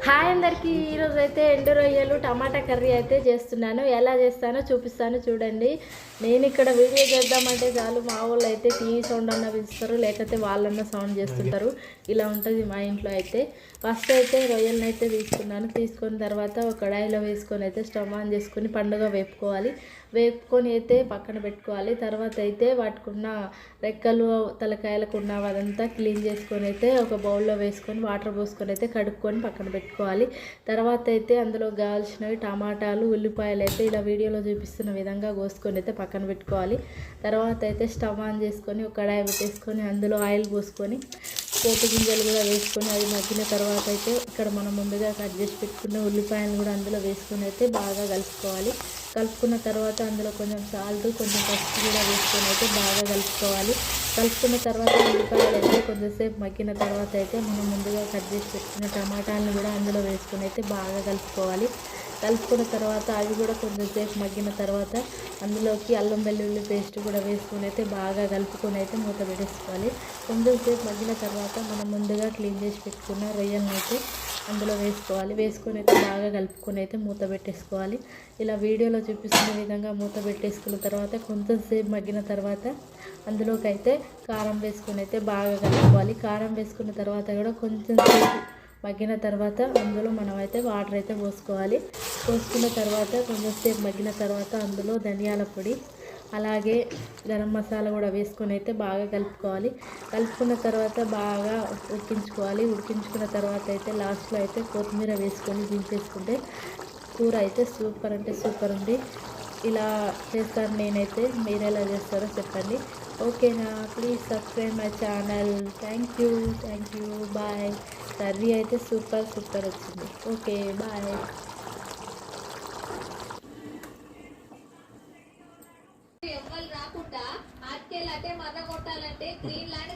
Hi అందరికీ ఈరోజు అయితే ఎండు రొయ్యలు టమాటా కర్రీ అయితే చేస్తున్నాను. ఎలా చేస్తానో చూపిస్తాను చూడండి. నేను ఇక్కడ వీడియో చేద్దామంటే చాలు మా వాళ్ళు అయితే టీవీ సౌండ్ అన్న పిలుస్తారు, లేకపోతే వాళ్ళన్న సౌండ్ చేస్తుంటారు. ఇలా ఉంటుంది మా ఇంట్లో అయితే. ఫస్ట్ అయితే రొయ్యలను అయితే తీసుకున్న తర్వాత ఒక కడాయిలో వేసుకొని అయితే స్టవ్ ఆన్ చేసుకొని పండుగ వేపుకొని అయితే పక్కన పెట్టుకోవాలి. తర్వాత అయితే వాటికున్న రెక్కలు తలకాయలకు అదంతా క్లీన్ చేసుకొని అయితే ఒక బౌల్లో వేసుకొని వాటర్ పోసుకొని అయితే కడుక్కొని పక్కన పెట్టుకోవాలి. తర్వాత అయితే అందులో కావాల్సినవి టమాటాలు, ఉల్లిపాయలు అయితే ఇలా వీడియోలో చూపిస్తున్న విధంగా కోసుకొని అయితే పక్కన పెట్టుకోవాలి. తర్వాత అయితే స్టవ్ ఆన్ చేసుకొని ఒక కడాయి పెట్టేసుకొని అందులో ఆయిల్ పోసుకొని పోపు గింజలు కూడా వేసుకొని అవి మగ్గిన తర్వాత అయితే ఇక్కడ మనం ముందుగా కట్ చేసి పెట్టుకున్న ఉల్లిపాయలు కూడా అందులో వేసుకొని అయితే బాగా కలుపుకున్న తర్వాత అందులో కొంచెం సాల్ట్, కొంచెం పసుపు కూడా వేసుకొని అయితే బాగా కలుపుకున్న తర్వాత ఉల్లిపాయలు అయితే కొంచెంసేపు మగ్గిన తర్వాత అయితే మనం ముందుగా కట్ చేసి పెట్టుకున్న టమాటాలను కూడా అందులో వేసుకొని అయితే బాగా కలుపుకున్న తర్వాత అవి కూడా కొంచెంసేపు మగ్గిన తర్వాత అందులోకి అల్లం వెల్లుల్లి పేస్ట్ కూడా వేసుకొని అయితే బాగా కలుపుకొని అయితే మూత పెట్టేసుకోవాలి. కొంచెంసేపు మగ్గిన తర్వాత మనం ముందుగా క్లీన్ చేసి పెట్టుకున్న రొయ్యలను అయితే అందులో వేసుకొని అయితే బాగా కలుపుకొని అయితే మూత పెట్టేసుకోవాలి. ఇలా వీడియోలో చూపిస్తున్న విధంగా మూత పెట్టేసుకున్న తర్వాత కొంచెంసేపు మగ్గిన తర్వాత అందులోకి అయితే కారం వేసుకొని అయితే బాగా కలుపుకోవాలి. కారం వేసుకున్న తర్వాత కూడా కొంచెం మగ్గిన తర్వాత అందులో మనం అయితే వాటర్ అయితే పోసుకున్న తర్వాత కొంచెంసేపు మగ్గిన తర్వాత అందులో ధనియాల పొడి అలాగే గరం మసాలా కూడా వేసుకొని అయితే బాగా కలుపుకున్న తర్వాత బాగా ఉడికించుకున్న తర్వాత అయితే లాస్ట్లో అయితే కొత్తిమీర వేసుకొని దించేసుకుంటే కూర అయితే సూపర్ అంటే సూపర్ ఉంది. ఇలా చేస్తాను నేనైతే. మీరు ఎలా చేస్తారో చెప్పండి. ఓకేనా? Please subscribe my channel. Thank you bye. Curry అయితే సూపర్ వచ్చింది. Okay bye. ఎవ్వరు రాకుండా ఆర్కేలు అంటే మర్ర కొట్టాలంటే గ్రీన్ లాంటి